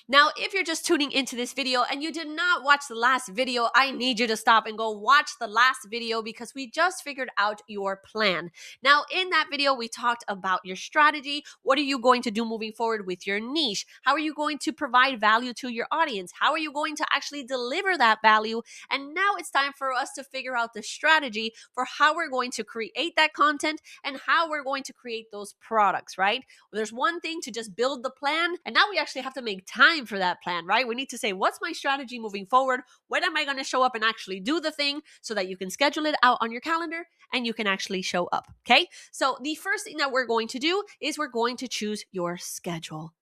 Now, if you're just tuning into this video and you did not watch the last video, I need you to stop and go watch the last video because we just figured out your plan. Now, in that video, we talked about your strategy. What are you going to do moving forward with your niche? How are you going to provide value to your audience? How are you going to actually deliver that value? And now it's time for us to figure out the strategy for how we're going to create that content and how we're going to create those products, right? Well, there's one thing to just build the plan, and now we actually have to make time for that plan, right? We need to say, what's my strategy moving forward? When am I going to show up and actually do the thing so that you can schedule it out on your calendar and you can actually show up, okay? So the first thing that we're going to do is we're going to choose your schedule.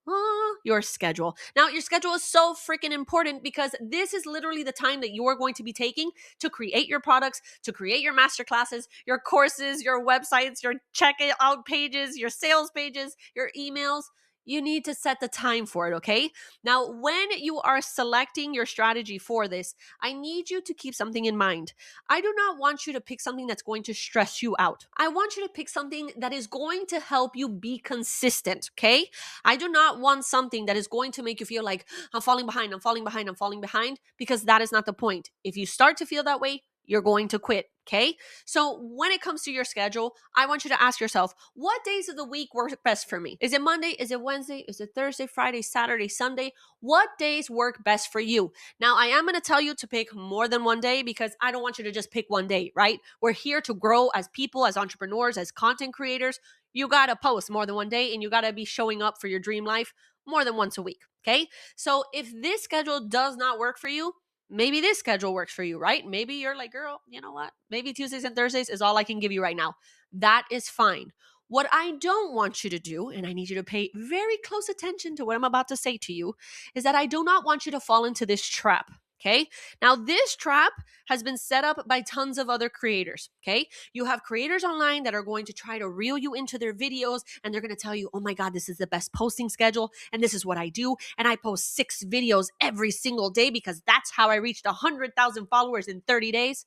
Your schedule. Now, your schedule is so freaking important because this is literally the time that you are going to be taking to create your products, to create your masterclasses, your courses, your websites, your checkout pages, your sales pages, your emails. You need to set the time for it, okay? Now, when you are selecting your strategy for this, I need you to keep something in mind. I do not want you to pick something that's going to stress you out. I want you to pick something that is going to help you be consistent, okay? I do not want something that is going to make you feel like I'm falling behind, because that is not the point. If you start to feel that way, you're going to quit, okay? So when it comes to your schedule, I want you to ask yourself, what days of the week work best for me? Is it Monday? Is it Wednesday? Is it Thursday, Friday, Saturday, Sunday? What days work best for you? Now, I am going to tell you to pick more than one day because I don't want you to just pick one day, right? We're here to grow as people, as entrepreneurs, as content creators. You got to post more than one day and you got to be showing up for your dream life more than once a week, okay? So if this schedule does not work for you, maybe this schedule works for you, right? Maybe you're like, girl, you know what? Maybe Tuesdays and Thursdays is all I can give you right now. That is fine. What I don't want you to do, and I need you to pay very close attention to what I'm about to say to you, is that I do not want you to fall into this trap. Okay. Now, this trap has been set up by tons of other creators. Okay. You have creators online that are going to try to reel you into their videos and they're going to tell you, oh my God, this is the best posting schedule. And this is what I do. And I post 6 videos every single day because that's how I reached 100,000 followers in 30 days.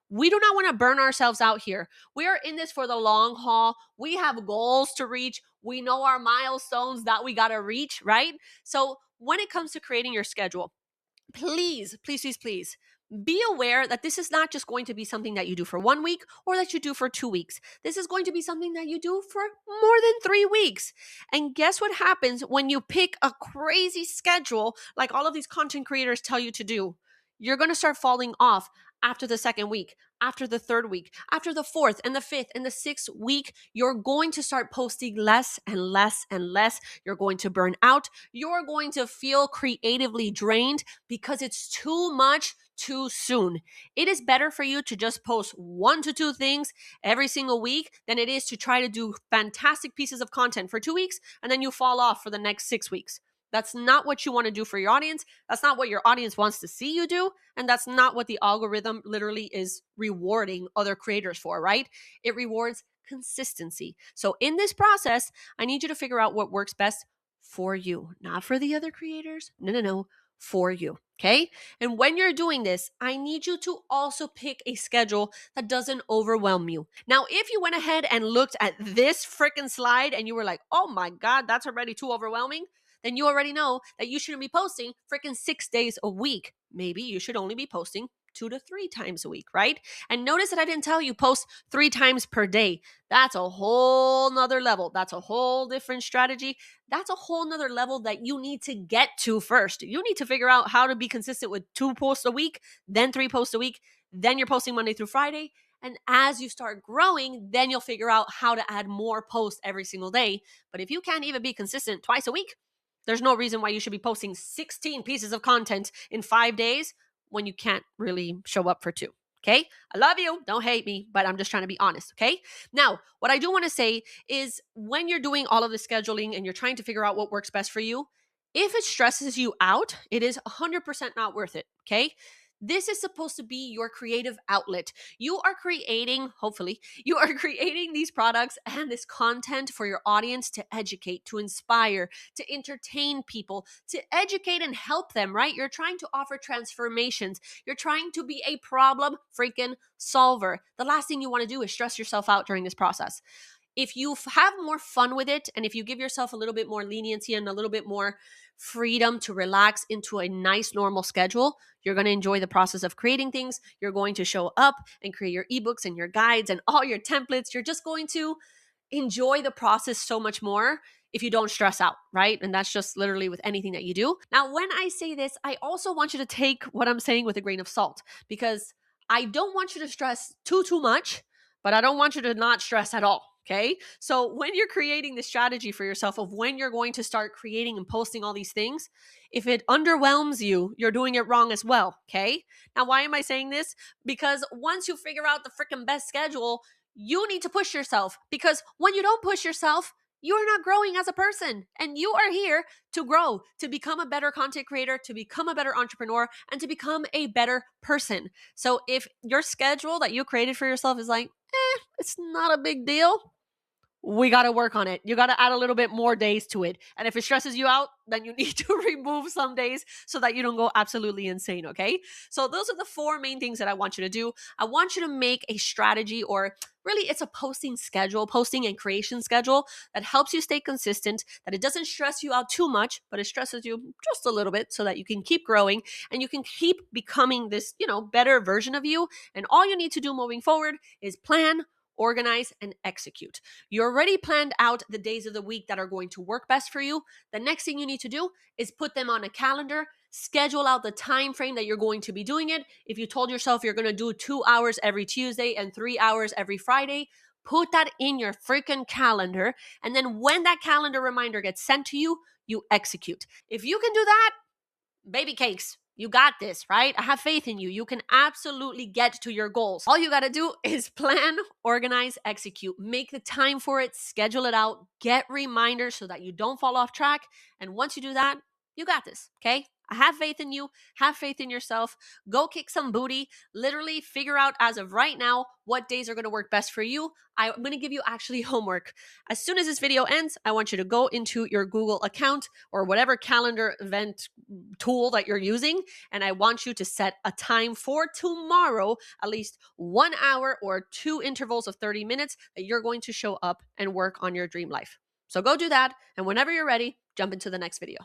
We do not want to burn ourselves out here. We are in this for the long haul. We have goals to reach. We know our milestones that we got to reach, right? So when it comes to creating your schedule, please be aware that this is not just going to be something that you do for 1 week or that you do for 2 weeks. This is going to be something that you do for more than 3 weeks. And guess what happens when you pick a crazy schedule like all of these content creators tell you to do? You're going to start falling off after the second week, after the third week, after the fourth and the fifth and the sixth week. You're going to start posting less and less and less. You're going to burn out. You're going to feel creatively drained because it's too much too soon. It is better for you to just post 1 to 2 things every single week than it is to try to do fantastic pieces of content for 2 weeks and then you fall off for the next 6 weeks. That's not what you want to do for your audience. That's not what your audience wants to see you do. And that's not what the algorithm literally is rewarding other creators for, right? It rewards consistency. So in this process, I need you to figure out what works best for you, not for the other creators. No, for you. Okay. And when you're doing this, I need you to also pick a schedule that doesn't overwhelm you. Now, if you went ahead and looked at this freaking slide and you were like, oh my God, that's already too overwhelming, then you already know that you shouldn't be posting freaking 6 days a week. Maybe you should only be posting 2 to 3 times a week, right? And notice that I didn't tell you post 3 times per day. That's a whole nother level. That's a whole different strategy. That's a whole nother level that you need to get to first. You need to figure out how to be consistent with 2 posts a week, then 3 posts a week, then you're posting Monday through Friday. And as you start growing, then you'll figure out how to add more posts every single day. But if you can't even be consistent twice a week, there's no reason why you should be posting 16 pieces of content in 5 days when you can't really show up for 2. Okay. I love you. Don't hate me, but I'm just trying to be honest. Okay. Now, what I do want to say is when you're doing all of the scheduling and you're trying to figure out what works best for you, if it stresses you out, it is 100% not worth it. Okay. This is supposed to be your creative outlet. You are creating, hopefully, you are creating these products and this content for your audience to educate, to inspire, to entertain people, to educate and help them, right? You're trying to offer transformations. You're trying to be a problem freaking solver. The last thing you want to do is stress yourself out during this process. if you have more fun with it, and if you give yourself a little bit more leniency and a little bit more freedom to relax into a nice normal schedule, you're going to enjoy the process of creating things. You're going to show up and create your ebooks and your guides and all your templates. You're just going to enjoy the process so much more if you don't stress out, right? And that's just literally with anything that you do. Now, when I say this, I also want you to take what I'm saying with a grain of salt, because I don't want you to stress too much, but I don't want you to not stress at all. Okay. So when you're creating the strategy for yourself of when you're going to start creating and posting all these things, if it underwhelms you, you're doing it wrong as well. Okay. Now, why am I saying this? Because once you figure out the freaking best schedule, you need to push yourself, because when you don't push yourself, you're not growing as a person. And you are here to grow, to become a better content creator, to become a better entrepreneur, and to become a better person. So if your schedule that you created for yourself is like, it's not a big deal, we got to work on it. You got to add a little bit more days to it. And if it stresses you out, then you need to remove some days so that you don't go absolutely insane. Okay. So those are the 4 main things that I want you to do. I want you to make a strategy, or really it's a posting and creation schedule that helps you stay consistent, that it doesn't stress you out too much, but it stresses you just a little bit so that you can keep growing and you can keep becoming this, better version of you. And all you need to do moving forward is plan, organize, and execute. You already planned out the days of the week that are going to work best for you. The next thing you need to do is put them on a calendar, schedule out the time frame that you're going to be doing it. If you told yourself you're going to do 2 hours every Tuesday and 3 hours every Friday, put that in your freaking calendar. And then when that calendar reminder gets sent to you, you execute. If you can do that, baby cakes. You got this, right? I have faith in you. You can absolutely get to your goals. All you got to do is plan, organize, execute. Make the time for it, schedule it out, get reminders so that you don't fall off track. And once you do that, you got this, okay? I have faith in you. Have faith in yourself. Go kick some booty. Literally figure out as of right now what days are going to work best for you. I'm going to give you actually homework. As soon as this video ends, I want you to go into your Google account or whatever calendar event tool that you're using, and I want you to set a time for tomorrow, at least 1 hour or 2 intervals of 30 minutes that you're going to show up and work on your dream life. So go do that, and whenever you're ready, jump into the next video.